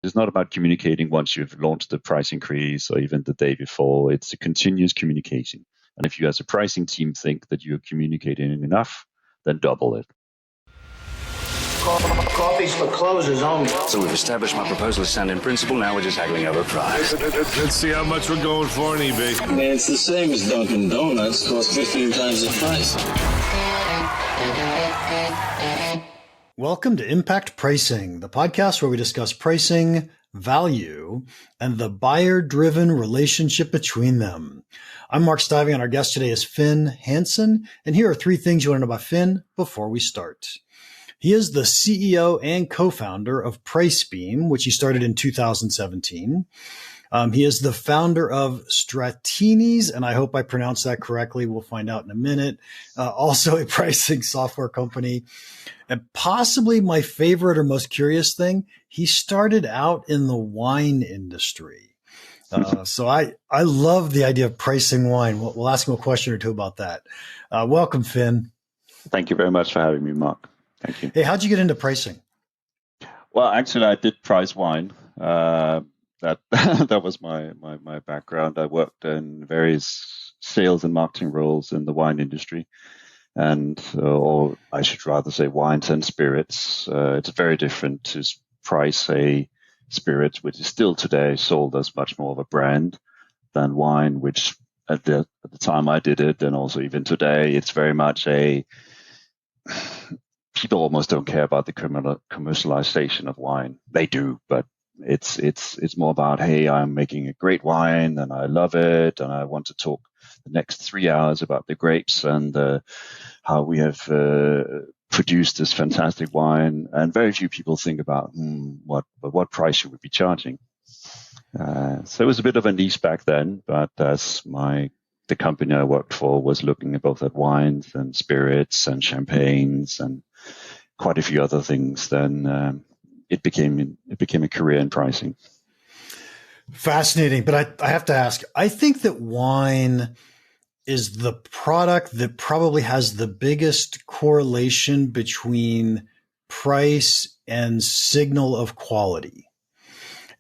It's not about communicating once you've launched the price increase or even the day before. It's a continuous communication. And if you as a pricing team think that you're communicating enough, then double it. Coffee's for closers only. So we've established my proposal is sound in principle. Now we're just haggling over price. Let's see how much we're going for on eBay. I mean, it's the same as Dunkin' Donuts. Costs 15 times the price. Welcome to Impact Pricing, the podcast where we discuss pricing, value, and the buyer-driven relationship between them. I'm Mark Stiving, and our guest today is Finn Hansen. And here are 3 things you want to know about Finn before we start. He is the CEO and co-founder of Price Beam, which he started in 2017. He is the founder of Stratinis, and I hope I pronounced that correctly. We'll find out in a minute. Also a pricing software company. And possibly my favorite or most curious thing, he started out in the wine industry. So I love the idea of pricing wine. We'll ask him a question or two about that. Welcome, Finn. Thank you very much for having me, Mark. Thank you. Hey, how'd you get into pricing? Well, actually, I did price wine. That was my background. I worked in various sales and marketing roles in the wine industry, and or I should rather say wines and spirits. It's very different to price a spirit, which is still today sold as much more of a brand than wine, which at the time I did it, and also even today, it's very much a people almost don't care about the commercialization of wine. They do, but it's more about, hey, I'm making a great wine and I love it, and I want to talk the next 3 hours about the grapes and how we have produced this fantastic wine. And very few people think about what price should we be charging. So it was a bit of a niche back then, but as the company I worked for was looking both at wines and spirits and champagnes and quite a few other things, then it became a career in pricing. Fascinating. But I have to ask, I think that wine is the product that probably has the biggest correlation between price and signal of quality.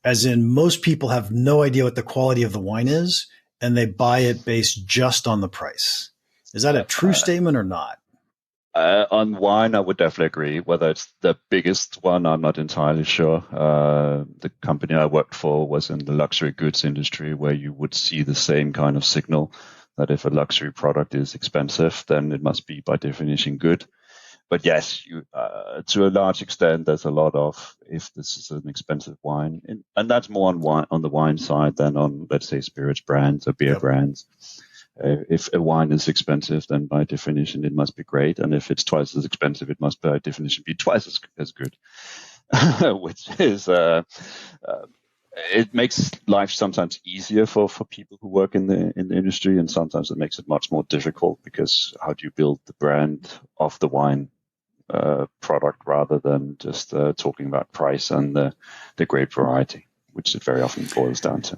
As in, most people have no idea what the quality of the wine is, and they buy it based just on the price. Is that a true statement or not? On wine, I would definitely agree. Whether it's the biggest one, I'm not entirely sure. The company I worked for was in the luxury goods industry, where you would see the same kind of signal that if a luxury product is expensive, then it must be by definition good. But yes, to a large extent, there's a lot of, if this is an expensive wine, and that's more on the wine side than on, let's say, spirits brands or beer brands. If a wine is expensive, then by definition, it must be great. And if it's twice as expensive, it must by definition be twice as good, which is, it makes life sometimes easier for people who work in the industry. And sometimes it makes it much more difficult, because how do you build the brand of the wine product rather than just talking about price and the grape variety, which it very often boils down to.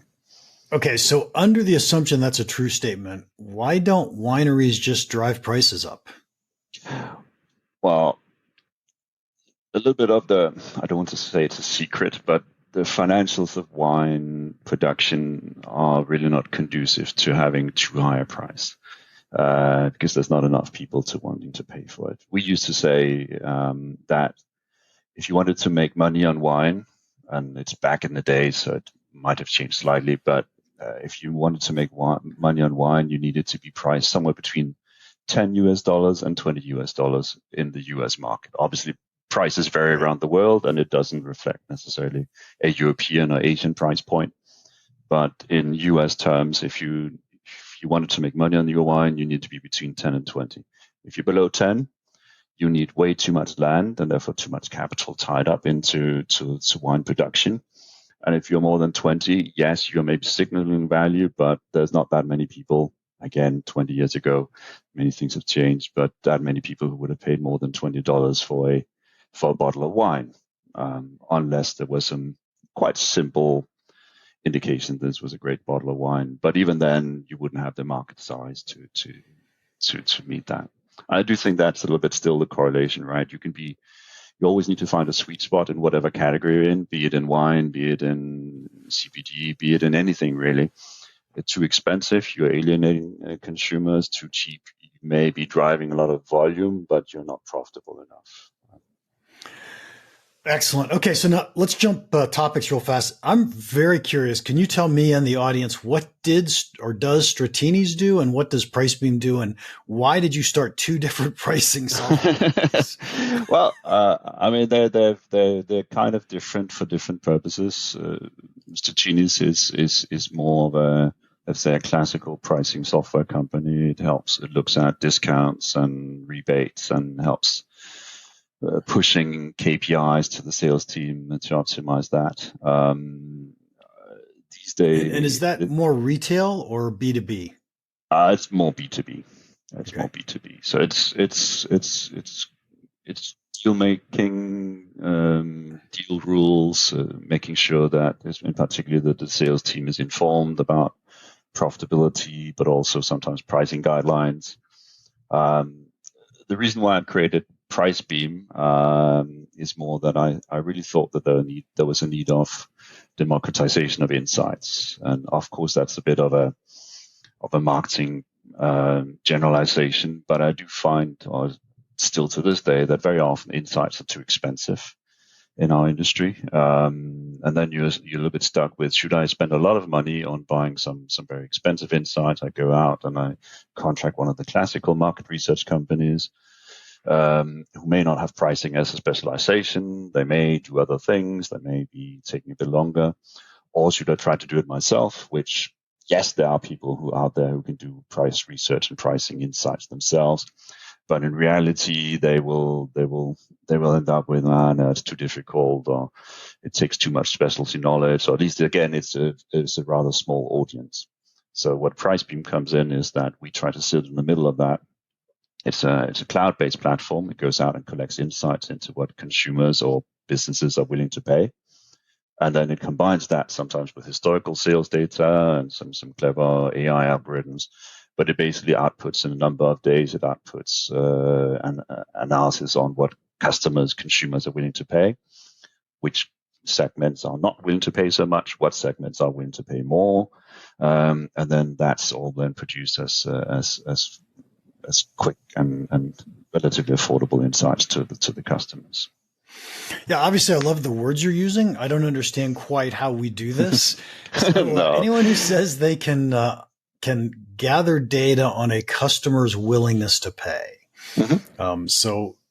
Okay, so under the assumption that's a true statement, why don't wineries just drive prices up? Well, a little bit of I don't want to say it's a secret, but the financials of wine production are really not conducive to having too high a price, because there's not enough people to wanting to pay for it. We used to say that if you wanted to make money on wine, and it's back in the day, so it might have changed slightly, but if you wanted to make money on wine, you needed to be priced somewhere between $10 and $20 in the US market. Obviously, prices vary around the world, and it doesn't reflect necessarily a European or Asian price point. But in US terms, if you wanted to make money on your wine, you need to be between 10 and 20. If you're below 10, you need way too much land and therefore too much capital tied up into wine production. And if you're more than 20, yes, you're maybe signaling value, but there's not that many people. Again, 20 years ago, many things have changed, but that many people who would have paid more than $20 for a bottle of wine, unless there was some quite simple indication this was a great bottle of wine. But even then, you wouldn't have the market size to meet that. I do think that's a little bit still the correlation, right? You can be you always need to find a sweet spot in whatever category you're in, be it in wine, be it in CPG, be it in anything really. It's too expensive, you're alienating consumers. Too cheap, you may be driving a lot of volume, but you're not profitable enough. Excellent. Okay, so now let's jump topics real fast. I'm very curious. Can you tell me and the audience what did or does Stratinis do, and what does Price Beam do, and why did you start two different pricing softwares? Well, I mean, they're kind of different for different purposes. Stratinis is more of a, let's say, a classical pricing software company. It looks at discounts and rebates and helps pushing KPIs to the sales team to optimize that. These days, and is that more retail or B2B? It's more B2B. It's Okay. more B2B. So it's deal making, deal rules, making sure that, in particular, that the sales team is informed about profitability, but also sometimes pricing guidelines. The reason why I created Price Beam is more that I really thought that there was a need of democratization of insights, and of course that's a bit of a marketing generalization, but I do find, or still to this day, that very often insights are too expensive in our industry, and then you're a little bit stuck with, should I spend a lot of money on buying some very expensive insights? I go out and I contract one of the classical market research companies who may not have pricing as a specialization. They may do other things. They may be taking a bit longer. Or should I try to do it myself? Which, yes, there are people who out there who can do price research and pricing insights themselves, but in reality, they will end up with, no, it's too difficult, or it takes too much specialty knowledge, or at least, again, it's a rather small audience. So what Price Beam comes in is that we try to sit in the middle of that. It's a cloud-based platform. It goes out and collects insights into what consumers or businesses are willing to pay. And then it combines that sometimes with historical sales data and some clever AI algorithms. But it basically outputs in a number of days. It outputs an analysis on what consumers are willing to pay, which segments are not willing to pay so much, what segments are willing to pay more, and then that's all then produced as quick and relatively affordable insights to the customers. Yeah, obviously, I love the words you're using. I don't understand quite how we do this. So, No. Anyone who says they can gather data on a customer's willingness to pay. Mm-hmm.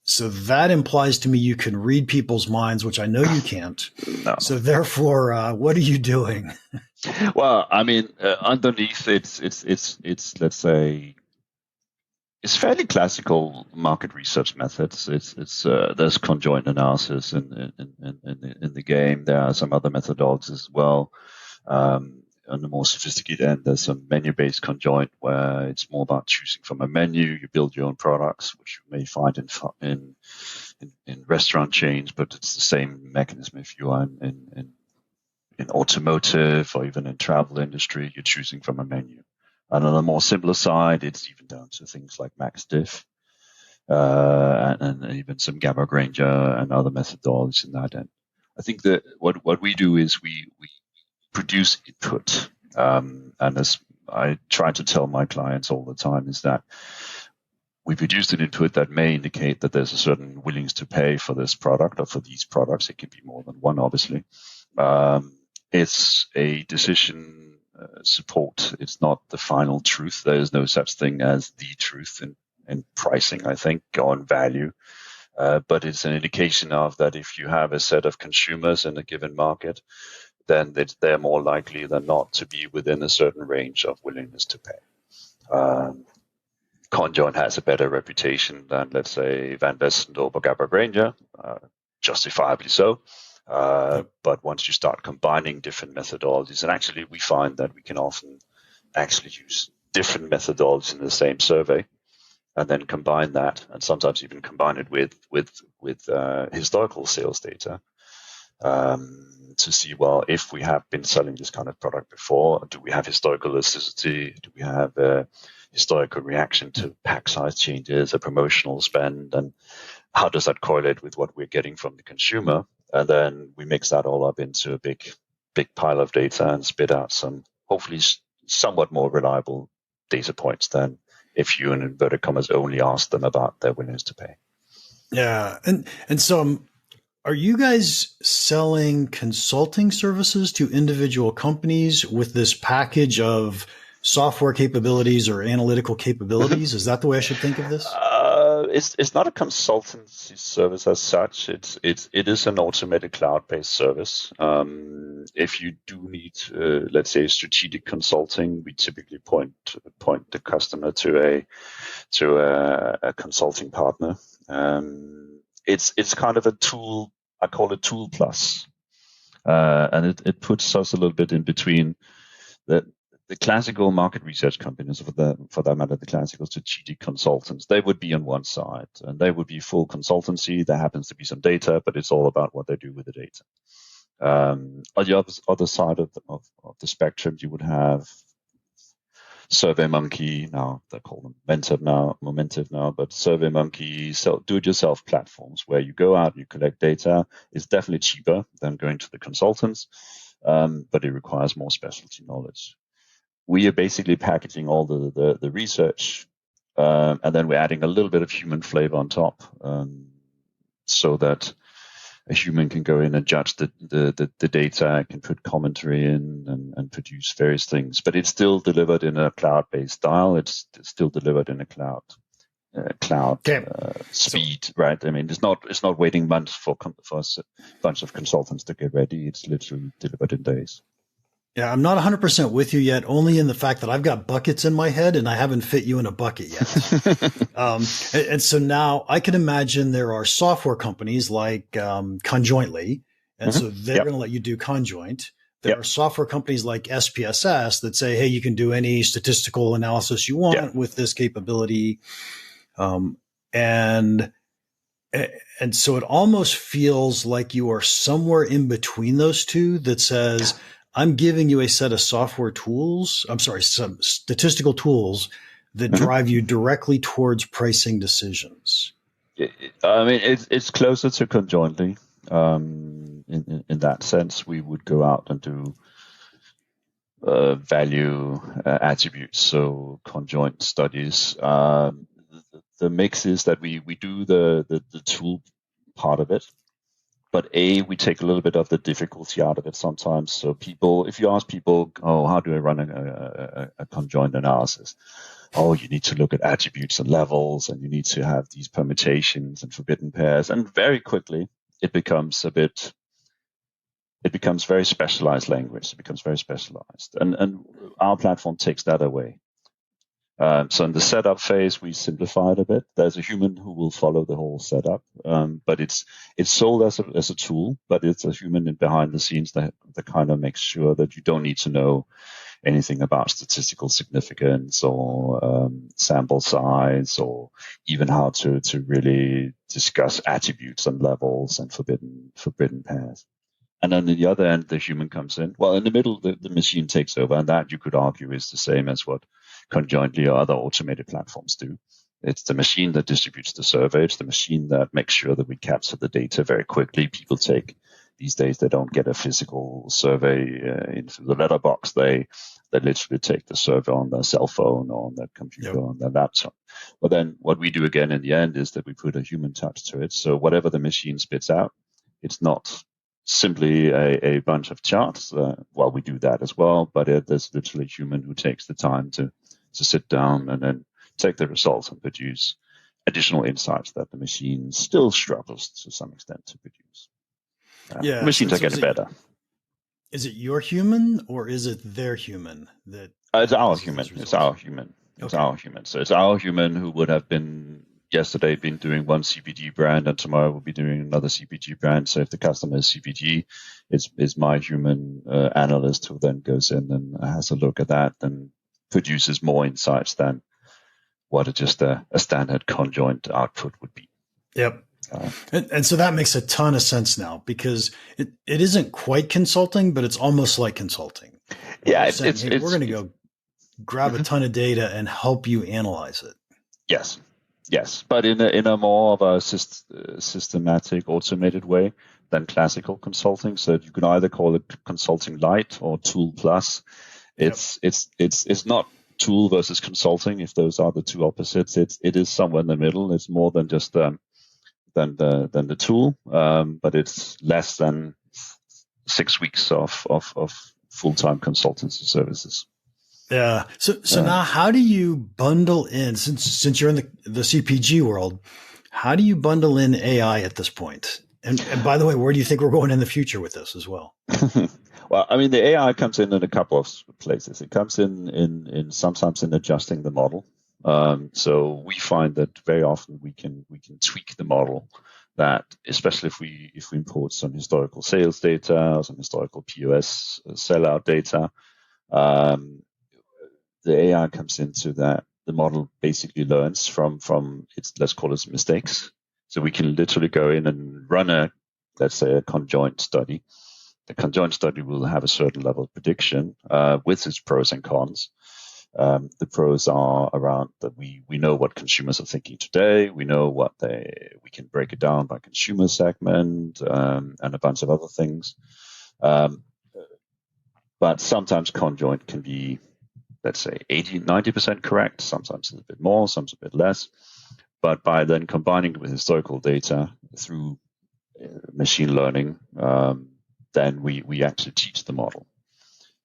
So that implies to me you can read people's minds, which I know you can't. No. So therefore, what are you doing? Well, I mean, underneath it's let's say, it's fairly classical market research methods. There's conjoint analysis in the game. There are some other methodologies as well. On the more sophisticated end, there's some menu-based conjoint where it's more about choosing from a menu. You build your own products, which you may find in restaurant chains, but it's the same mechanism if you are in automotive or even in travel industry. You're choosing from a menu. And on the more simpler side, it's even down to things like MaxDiff, and even some Gamma Granger and other methodologies in that end. I think that what we do is we produce input, and as I try to tell my clients all the time, is that we produce an input that may indicate that there's a certain willingness to pay for this product or for these products. It can be more than one, obviously. It's a decision support. It's not the final truth. There is no such thing as the truth in pricing, I think, or in value. But it's an indication of that if you have a set of consumers in a given market, then they're more likely than not to be within a certain range of willingness to pay. Conjoint has a better reputation than, let's say, Van Westendorp or Gamma Granger, justifiably so. But once you start combining different methodologies, and actually we find that we can often actually use different methodologies in the same survey, and then combine that, and sometimes even combine it with historical sales data, to see, well, if we have been selling this kind of product before, do we have historical elasticity? Do we have a historical reaction to pack size changes, a promotional spend? And how does that correlate with what we're getting from the consumer? And then we mix that all up into a big pile of data and spit out some hopefully somewhat more reliable data points than if you, in inverted commas, only ask them about their willingness to pay. Yeah. And so are you guys selling consulting services to individual companies with this package of software capabilities or analytical capabilities? Is that the way I should think of this? It's not a consultancy service as such. It is an automated cloud-based service. If you do need, let's say, strategic consulting, we typically point the customer to a consulting partner. It's kind of a tool. I call it Tool Plus, and it puts us a little bit in between the classical market research companies, for that matter, the classical strategic consultants. They would be on one side, and they would be full consultancy. There happens to be some data, but it's all about what they do with the data. On the other side of the spectrum, you would have SurveyMonkey. Now they call them Momentive now, but SurveyMonkey, do-it-yourself platforms where you go out and you collect data. It's definitely cheaper than going to the consultants, but it requires more specialty knowledge. We are basically packaging all the research, and then we're adding a little bit of human flavor on top, so that a human can go in and judge the data, can put commentary in and produce various things. But it's still delivered in a cloud-based style. It's still delivered in a cloud speed, right? I mean, it's not waiting months for a bunch of consultants to get ready. It's literally delivered in days. Yeah, I'm not 100% with you yet, only in the fact that I've got buckets in my head and I haven't fit you in a bucket yet. And so now I can imagine there are software companies like Conjointly, and so they're going to let you do conjoint. There are software companies like SPSS that say, hey, you can do any statistical analysis you want with this capability. And so it almost feels like you are somewhere in between those two that says, I'm giving you a set of software tools. Some statistical tools that drive you directly towards pricing decisions. I mean, it's closer to Conjointly. In that sense, we would go out and do value attributes, so conjoint studies. The mix is that we do the tool part of it. But we take a little bit of the difficulty out of it sometimes. So if you ask people, how do I run a conjoint analysis? You need to look at attributes and levels, and you need to have these permutations and forbidden pairs. And very quickly, it becomes very specialized language. It becomes very specialized. And our platform takes that away. So in the setup phase, we simplify it a bit. There's a human who will follow the whole setup, but it's sold as a tool, but it's a human behind the scenes that kind of makes sure that you don't need to know anything about statistical significance or sample size, or even how to really discuss attributes and levels and forbidden pairs. And then on the other end, the human comes in. Well, in the middle, the machine takes over, and that you could argue is the same as what Conjointly or other automated platforms do. It's the machine that distributes the survey. It's the machine that makes sure that we capture the data very quickly. People these days, they don't get a physical survey into the letterbox. They literally take the survey on their cell phone or on their computer, on their laptop. But then what we do again in the end is that we put a human touch to it. So whatever the machine spits out, it's not simply a bunch of charts. We do that as well, but there's literally a human who takes the time to sit down and then take the results and produce additional insights that the machine still struggles to some extent to produce. Machines are getting better. Is it your human or is it their human? It's our human. It's our human. It's our human. So it's our human who would have been yesterday been doing one CPG brand, and tomorrow we'll be doing another CPG brand. So if the customer is CPG, it's my human analyst who then goes in and has a look at that and produces more insights than what just a standard conjoint output would be. Yep. And so that makes a ton of sense now, because it isn't quite consulting, but it's almost like consulting. Yeah. We're going to go grab a ton of data and help you analyze it. Yes. Yes, but in a more of a systematic, automated way than classical consulting. So you can either call it consulting light or tool plus. Yep. It's not tool versus consulting. If those are the two opposites, it is somewhere in the middle. It's more than just than the tool, but it's less than 6 weeks of full-time consultancy services. Yeah. So now how do you bundle in, since you're in the CPG world, how do you bundle in AI at this point? And by the way, where do you think we're going in the future with this as well? Well, I mean, the AI comes in a couple of places. It comes in sometimes in adjusting the model. So we find that very often we can tweak the model. That especially if we import some historical sales data or some historical POS sellout data, the AI comes into that. The model basically learns from its, let's call it, mistakes. So we can literally go in and run let's say a conjoint study. The conjoint study will have a certain level of prediction with its pros and cons. The pros are around that we know what consumers are thinking today. We know we can break it down by consumer segment and a bunch of other things. But sometimes conjoint can be, let's say, 80-90% correct. Sometimes it's a bit more, sometimes a bit less. But by then combining it with historical data through machine learning, then we actually teach the model.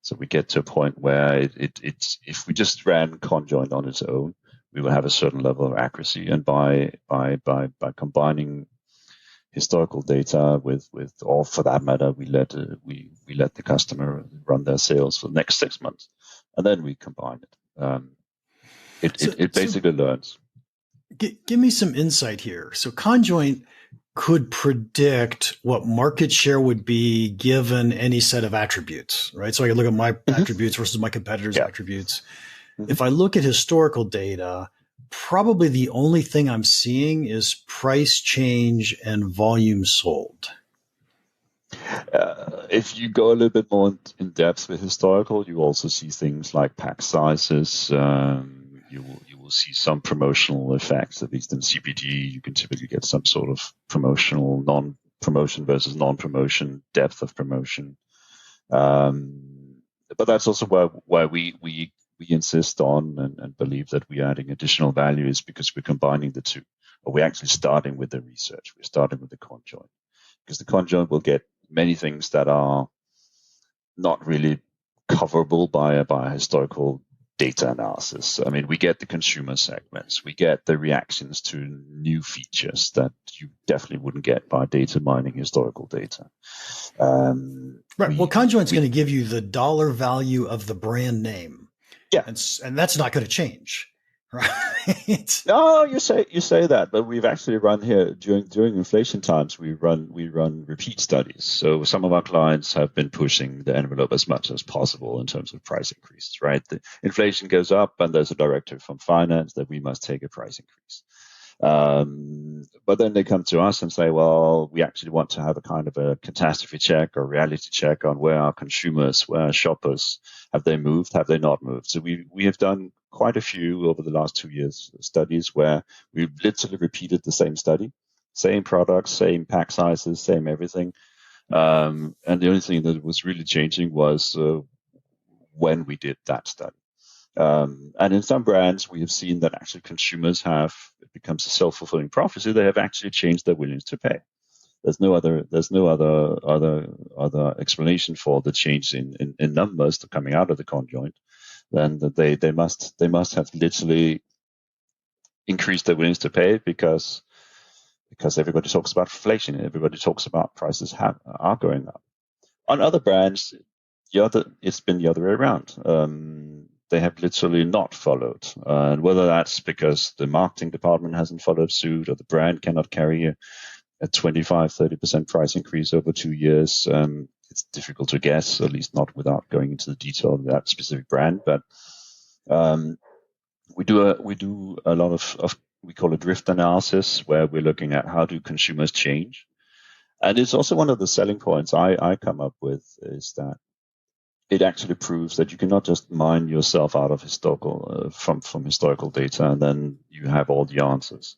So we get to a point where if we just ran conjoint on its own, we will have a certain level of accuracy. And by combining historical data with, or for that matter, we let the customer run their sales for the next 6 months, and then we combine it. It basically learns. Give me some insight here. So conjoint could predict what market share would be given any set of attributes, right? So I can look at my attributes versus my competitors' attributes. If I look at historical data, probably the only thing I'm seeing is price change and volume sold. If you go a little bit more in depth with historical, you also see things like pack sizes. You will see some promotional effects. At least in CPG, you can typically get some sort of promotional, non-promotion versus non-promotion, depth of promotion. But that's also why we insist on and believe that we're adding additional value, is because we're combining the two. Or we're actually starting with the research. We're starting with the conjoint, because the conjoint will get many things that are not really coverable by a historical data analysis. I mean, we get the consumer segments, we get the reactions to new features that you definitely wouldn't get by data mining historical data. Right. Well, conjoint's going to give you the dollar value of the brand name. Yeah. And that's not going to change. Right. No, you say that, but we've actually run here during inflation times. We run repeat studies. So some of our clients have been pushing the envelope as much as possible in terms of price increases. Right, the inflation goes up, and there's a directive from finance that we must take a price increase. But then they come to us and say, well, we actually want to have a kind of a catastrophe check or reality check on where our consumers, where our shoppers, have they moved, have they not moved? So we have done quite a few over the last 2 years studies where we've literally repeated the same study, same products, same pack sizes, same everything. And the only thing that was really changing was when we did that study. And in some brands, we have seen that actually consumers it becomes a self-fulfilling prophecy. They have actually changed their willingness to pay. There's no other explanation for the change in numbers coming out of the conjoint than that they must have literally increased their willingness to pay because everybody talks about inflation. Everybody talks about prices are going up. On other brands, it's been the other way around. They have literally not followed. And whether that's because the marketing department hasn't followed suit or the brand cannot carry a 25-30% price increase over 2 years, it's difficult to guess, at least not without going into the detail of that specific brand. But we do a lot of we call it drift analysis, where we're looking at how do consumers change. And it's also one of the selling points I come up with is that it actually proves that you cannot just mine yourself out of historical from historical data and then you have all the answers.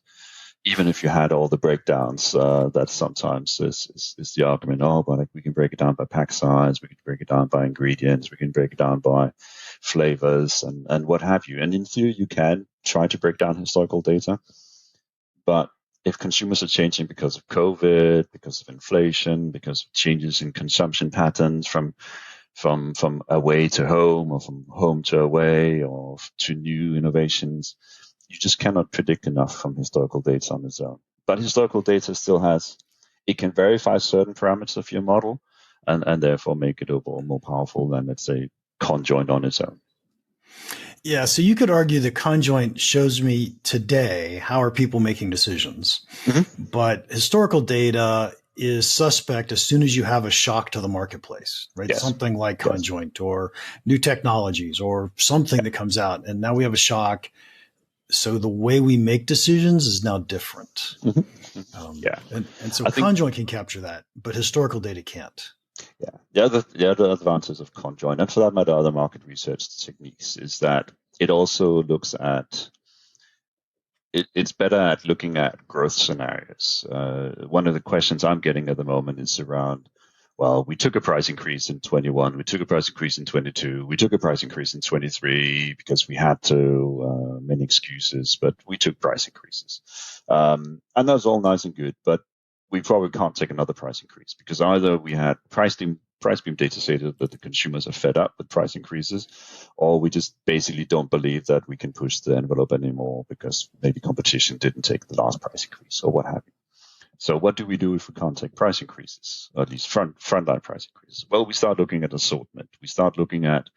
Even if you had all the breakdowns, that sometimes is the argument. Oh, but we can break it down by pack size, we can break it down by ingredients, we can break it down by flavors and what have you. And in theory, you can try to break down historical data, but if consumers are changing because of COVID, because of inflation, because of changes in consumption patterns from away to home or from home to away or to new innovations, you just cannot predict enough from historical data on its own. But historical data still it can verify certain parameters of your model and therefore make it overall more powerful than, let's say, conjoint on its own. Yeah, so you could argue that conjoint shows me today how are people making decisions, but historical data is suspect as soon as you have a shock to the marketplace, right? Yes. Something like conjoint or new technologies or something that comes out, and now we have a shock. So the way we make decisions is now different. And so conjoint can capture that, but historical data can't. Yeah. The other advantage of conjoint, and for that matter, other market research techniques, is that it also looks at it's better at looking at growth scenarios. One of the questions I'm getting at the moment is around, well, we took a price increase in 21, we took a price increase in 22, we took a price increase in 23 because we had to, many excuses, but we took price increases. And that's all nice and good, but we probably can't take another price increase because either we had Price Beam data say that the consumers are fed up with price increases, or we just basically don't believe that we can push the envelope anymore because maybe competition didn't take the last price increase or what have you. So what do we do if we can't take price increases, or at least frontline price increases? Well, we start looking at assortment. We start looking at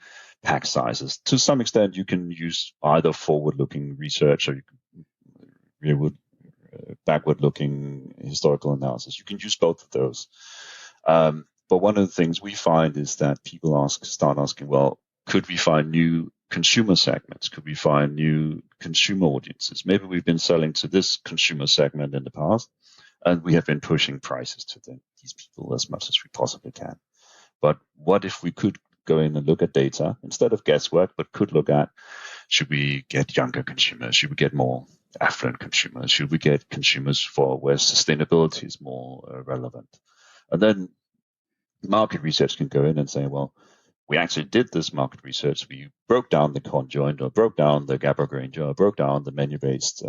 pack sizes. To some extent, you can use either forward-looking research or you can backward-looking historical analysis. You can use both of those. But one of the things we find is that people start asking, well, could we find new consumer segments? Could we find new consumer audiences? Maybe we've been selling to this consumer segment in the past, and we have been pushing prices to these people as much as we possibly can. But what if we could go in and look at data instead of guesswork, but could look at, should we get younger consumers? Should we get more affluent consumers? Should we get consumers for where sustainability is more relevant? And then market research can go in and say, well, we actually did this market research. We broke down the conjoint or broke down the Gabor Granger or broke down the menu-based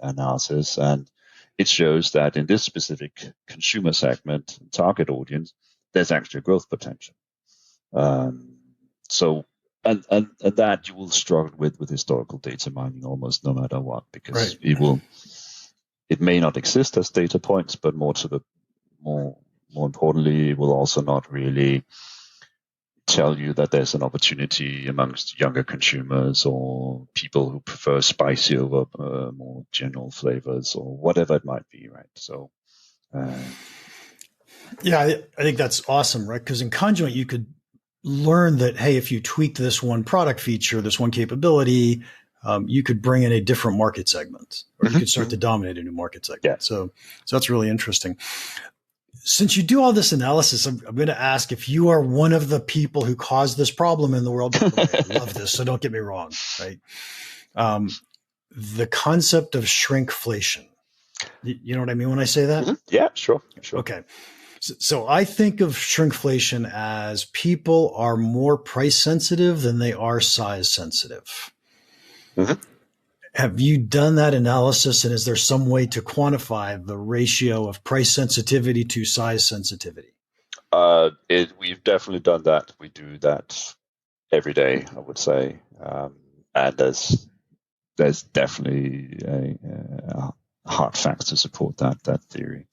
analysis. And it shows that in this specific consumer segment, target audience, there's actually growth potential. So that you will struggle with historical data mining almost no matter what, because it may not exist as data points, but more importantly, it will also not really tell you that there's an opportunity amongst younger consumers or people who prefer spicy over more general flavors or whatever it might be, right? So, I think that's awesome, right? Because in conjoint, you could learn that, hey, if you tweak this one product feature, this one capability, you could bring in a different market segment, or you could start to dominate a new market segment. Yeah. So that's really interesting. Since you do all this analysis, I'm going to ask if you are one of the people who caused this problem in the world. By the way, I love this, so don't get me wrong, right? The concept of shrinkflation. You know what I mean when I say that? Yeah, sure. Okay. So I think of shrinkflation as people are more price sensitive than they are size sensitive. Have you done that analysis, and is there some way to quantify the ratio of price sensitivity to size sensitivity? We've definitely done that. We do that every day, I would say. And there's definitely a hard facts to support that theory.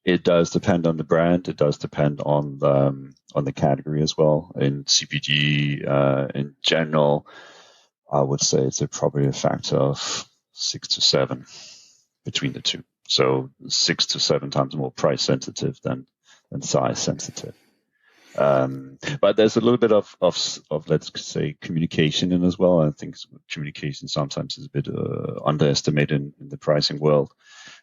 It does depend on the brand. It does depend on the category as well. In CPG, in general, I would say it's probably a factor of 6 to 7 between the two. So 6 to 7 times more price sensitive than size sensitive. But there's a little bit of let's say communication in as well. I think communication sometimes is a bit underestimated in the pricing world.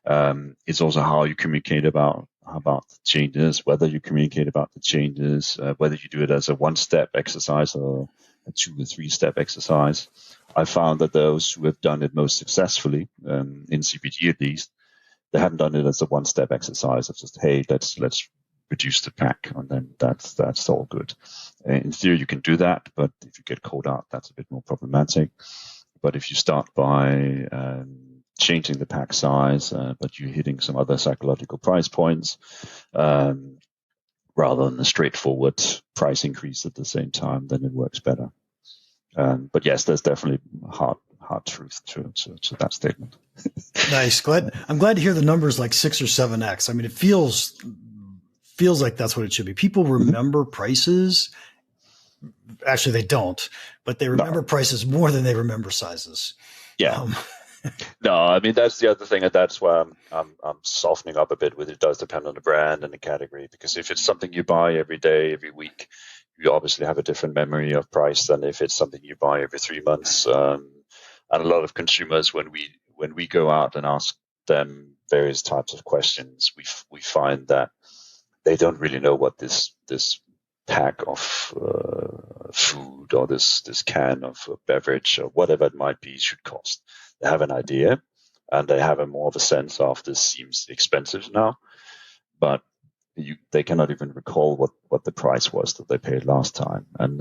It's also how you communicate about about the changes, whether you communicate about the changes, whether you do it as a one-step exercise or a 2 or 3-step exercise. I found that those who have done it most successfully, in CPG at least, they haven't done it as a one-step exercise of just, hey, let's reduce the pack, and then that's all good. In theory, you can do that, but if you get caught out, that's a bit more problematic. But if you start by changing the pack size, but you're hitting some other psychological price points, rather than a straightforward price increase at the same time, then it works better. But yes, there's definitely hard truth to that statement. Nice. I'm glad to hear the numbers like 6 or 7x. I mean, it feels like that's what it should be. People remember prices. Actually, they don't, but they remember prices more than they remember sizes. Yeah. No, I mean, that's the other thing, and that's why I'm softening up a bit with it. It does depend on the brand and the category, because if it's something you buy every day, every week, you obviously have a different memory of price than if it's something you buy every 3 months. And a lot of consumers, when we go out and ask them various types of questions, we find that they don't really know what this pack of food or this can of beverage or whatever it might be should cost. They have an idea, and they have a more of a sense of this seems expensive now, but they cannot even recall what the price was that they paid last time. And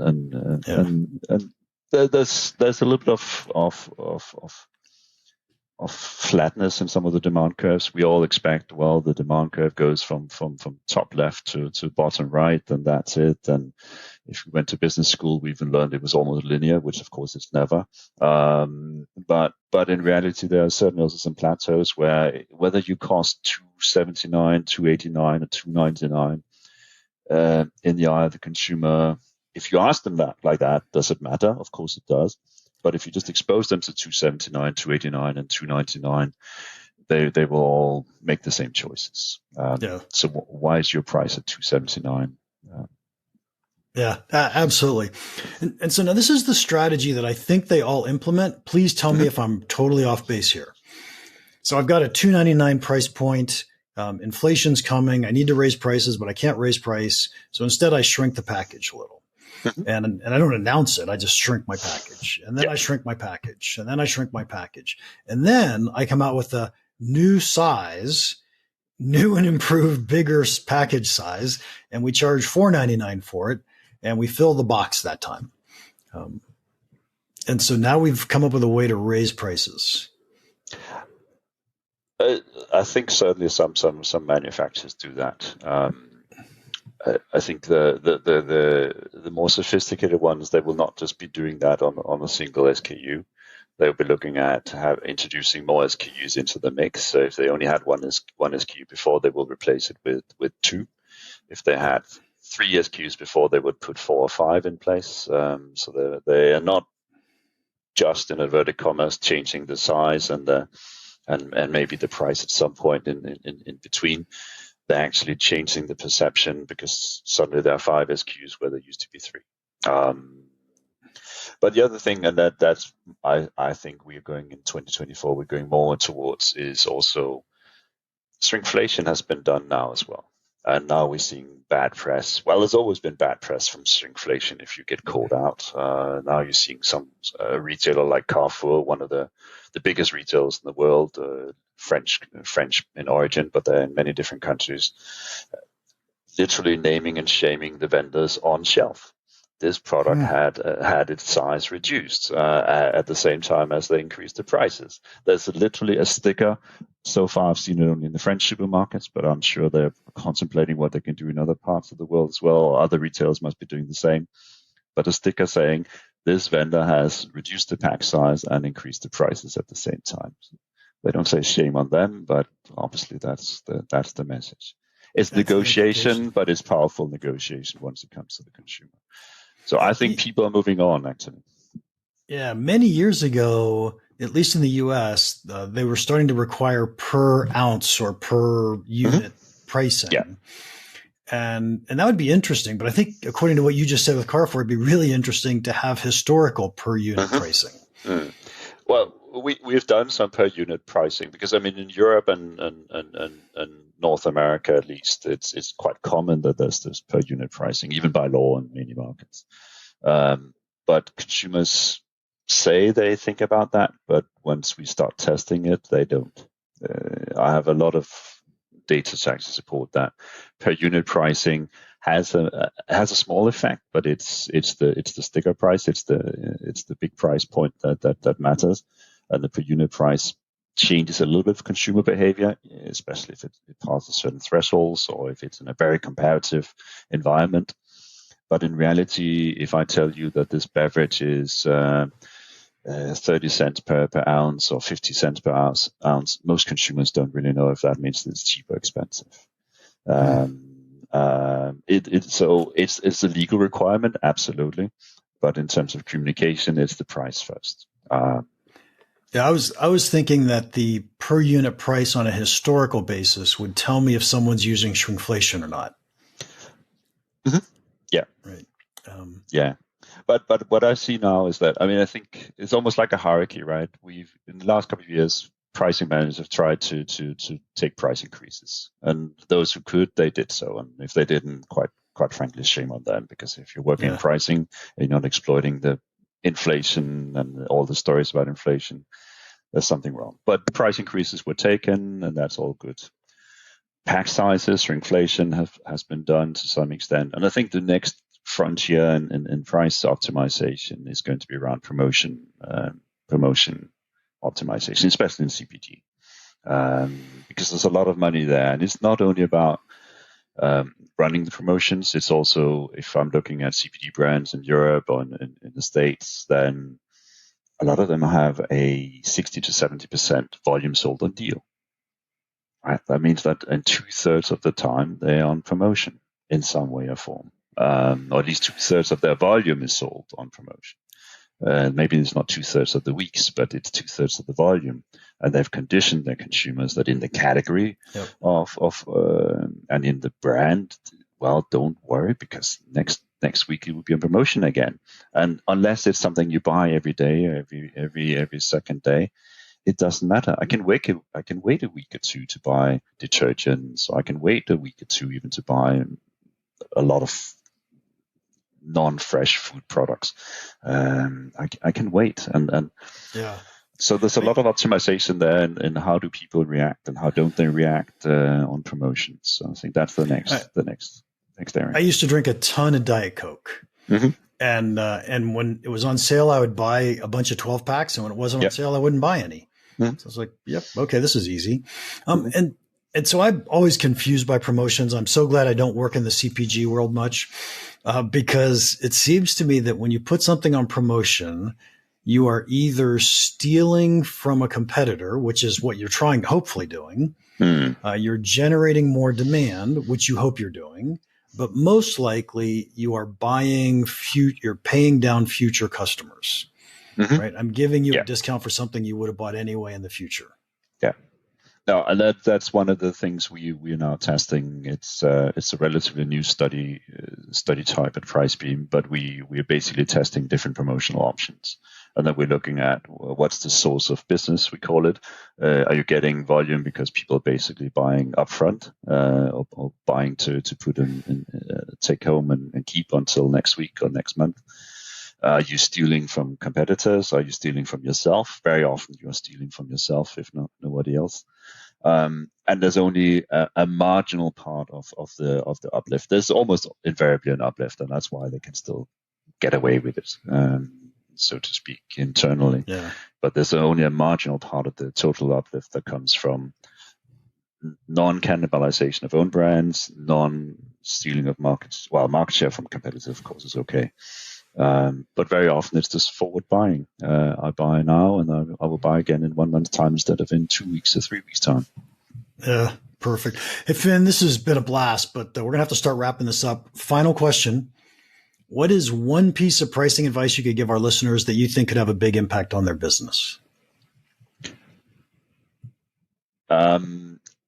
there's a little bit of flatness in some of the demand curves. We all expect, well, the demand curve goes from top left to bottom right, and that's it. And if we went to business school, we even learned it was almost linear, which of course it's never. But in reality, there are certainly also some plateaus where whether you cost $2.79, $2.89, or $2.99 in the eye of the consumer, if you ask them that like that, does it matter? Of course it does. But if you just expose them to $2.79, $2.89, and $2.99, they will all make the same choices. So why is your price at $2.79? Yeah, absolutely. And so now this is the strategy that I think they all implement. Please tell me if I'm totally off base here. So I've got a $2.99 price point. Inflation's coming. I need to raise prices, but I can't raise price. So instead I shrink the package a little. And I don't announce it. I just shrink my package, and then I shrink my package, and then I shrink my package. And then I come out with a new size, new and improved, bigger package size, and we charge $4.99 for it, and we fill the box that time. And so now we've come up with a way to raise prices. I think certainly some manufacturers do that. I think the more sophisticated ones, they will not just be doing that on a single SKU. They'll be looking at introducing more SKUs into the mix. So if they only had one SKU before, they will replace it with 2. If they had 3 SKUs before, they would put 4 or 5 in place. So they are not just in inverted commas changing the size and maybe the price at some point in between. They're actually changing the perception because suddenly there are 5 SKUs where there used to be 3. But the other thing, and that's I think we're going in 2024, we're going more towards, is also shrinkflation has been done now as well. And now we're seeing bad press. Well, there's always been bad press from shrinkflation if you get called out. Now you're seeing some retailer like Carrefour, one of the biggest retailers in the world, French in origin, but they're in many different countries, literally naming and shaming the vendors on shelf. This product had its size reduced at the same time as they increased the prices. There's literally a sticker. So far, I've seen it only in the French supermarkets, but I'm sure they're contemplating what they can do in other parts of the world as well. Other retailers must be doing the same. But a sticker saying this vendor has reduced the pack size and increased the prices at the same time. They don't say shame on them, but obviously that's the message. It's negotiation, but it's powerful negotiation once it comes to the consumer. So I think people are moving on, actually. Yeah, many years ago, at least in the U.S., they were starting to require per ounce or per unit pricing. Yeah. And that would be interesting. But I think according to what you just said with Carrefour, it'd be really interesting to have historical per unit pricing. Well, we've done some per unit pricing because I mean in Europe and North America at least it's quite common that there's this per unit pricing even by law in many markets. But consumers say they think about that, but once we start testing it, they don't. I have a lot of data to actually support that per unit pricing has a small effect, but it's the sticker price, it's the big price point that matters, and the per unit price changes a little bit of consumer behavior, especially if it passes certain thresholds or if it's in a very comparative environment. But in reality, if I tell you that this beverage is 30 cents per ounce or 50 cents per ounce, most consumers don't really know if that means that it's cheap or expensive. So it's a legal requirement, absolutely. But in terms of communication, it's the price first. Yeah, I was thinking that the per unit price on a historical basis would tell me if someone's using shrinkflation or not. Mm-hmm. Yeah. Right. Yeah. But what I see now is that, I mean, I think it's almost like a hierarchy, right? We've, in the last couple of years, pricing managers have tried to take price increases. And those who could, they did so. And if they didn't, quite frankly, shame on them. Because if you're working in pricing and you're not exploiting the inflation and all the stories about inflation, there's something wrong. But price increases were taken, and that's all good. Pack sizes, shrinkflation has been done to some extent. And I think the next frontier in price optimization is going to be around promotion optimization, especially in CPG, because there's a lot of money there. And it's not only about running the promotions, it's also, if I'm looking at CPG brands in Europe or in the States, then a lot of them have a 60 to 70% volume sold on deal. Right? That means that in 2/3 of the time they're on promotion in some way or form. Or at least 2/3 of their volume is sold on promotion. Maybe it's not 2/3 of the weeks, but it's 2/3 of the volume. And they've conditioned their consumers that in the category of and in the brand, well, don't worry because next week it will be on promotion again. And unless it's something you buy every day or every second day, it doesn't matter. I can wait a week or two to buy detergents, or I can wait a week or two even to buy a lot of non-fresh food products. I can wait, and so there's a lot of optimization there, and how do people react and how don't they react on promotions. So I think that's the next area. I used to drink a ton of Diet Coke. Mm-hmm. And when it was on sale, I would buy a bunch of 12 packs, and when it wasn't on sale, I wouldn't buy any. Mm-hmm. So I was like, "Yep, okay, this is easy." And so I'm always confused by promotions. I'm so glad I don't work in the CPG world much, because it seems to me that when you put something on promotion, you are either stealing from a competitor, which is what you're hopefully doing. You're generating more demand, which you hope you're doing. But most likely you are you're paying down future customers, right? I'm giving you a discount for something you would have bought anyway in the future. Yeah. No, and that's one of the things we are now testing. It's a relatively new study type at Price Beam, but we are basically testing different promotional options. And then we're looking at what's the source of business, we call it. Are you getting volume because people are basically buying upfront or buying to put in take home and keep until next week or next month? Are you stealing from competitors? Are you stealing from yourself? Very often you're stealing from yourself, if not nobody else. And there's only a marginal part of the uplift. There's almost invariably an uplift, and that's why they can still get away with it. So to speak, internally. Yeah. But there's only a marginal part of the total uplift that comes from non-cannibalization of own brands, non-stealing of markets. Well, market share from competitors, of course, is okay. But very often it's just forward buying. I buy now and I will buy again in 1 month's time instead of in 2 weeks or 3 weeks' time. Yeah, perfect. Hey, Finn, this has been a blast, but we're going to have to start wrapping this up. Final question. What is one piece of pricing advice you could give our listeners that you think could have a big impact on their business?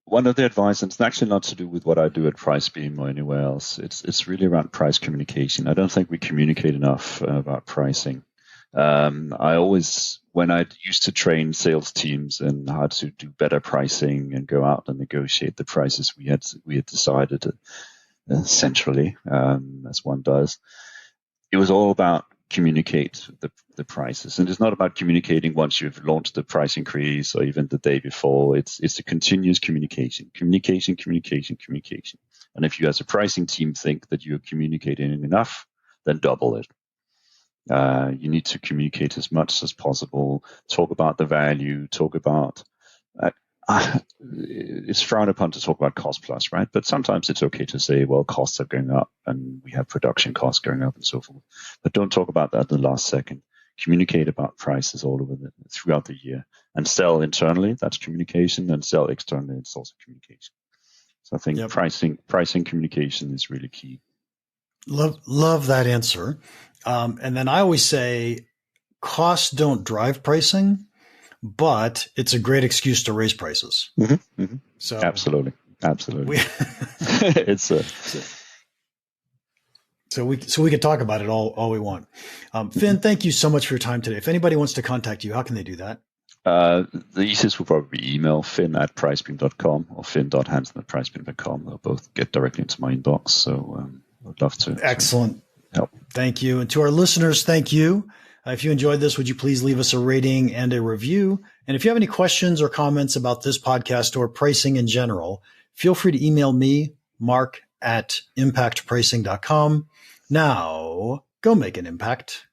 One of the advice, and it's actually not to do with what I do at Price Beam or anywhere else. It's really around price communication. I don't think we communicate enough about pricing. I always, when I used to train sales teams and how to do better pricing and go out and negotiate the prices we had decided centrally, as one does, it was all about communicate the prices. And it's not about communicating once you've launched the price increase or even the day before. It's a continuous communication. And if you as a pricing team think that you're communicating enough, then double it. You need to communicate as much as possible, talk about the value, talk about it's frowned upon to talk about cost plus, right? But sometimes it's okay to say, well, costs are going up and we have production costs going up and so forth. But don't talk about that in the last second. Communicate about prices all over throughout the year. And sell internally, that's communication, and sell externally, it's also communication. So I think pricing communication is really key. Love that answer. And then I always say costs don't drive pricing, but it's a great excuse to raise prices. Mm-hmm, mm-hmm. So absolutely. It's so we can talk about it all we want. Finn, thank you so much for your time today. If anybody wants to contact you, how can they do that? The easiest will probably be email finn@pricebeam.com or finn.hansen@pricebeam.com. They'll both get directly into my inbox. So I'd love to. Excellent. Help. Thank you. And to our listeners, thank you. If you enjoyed this, would you please leave us a rating and a review? And if you have any questions or comments about this podcast or pricing in general, feel free to email me, Mark, at impactpricing.com. Now, go make an impact.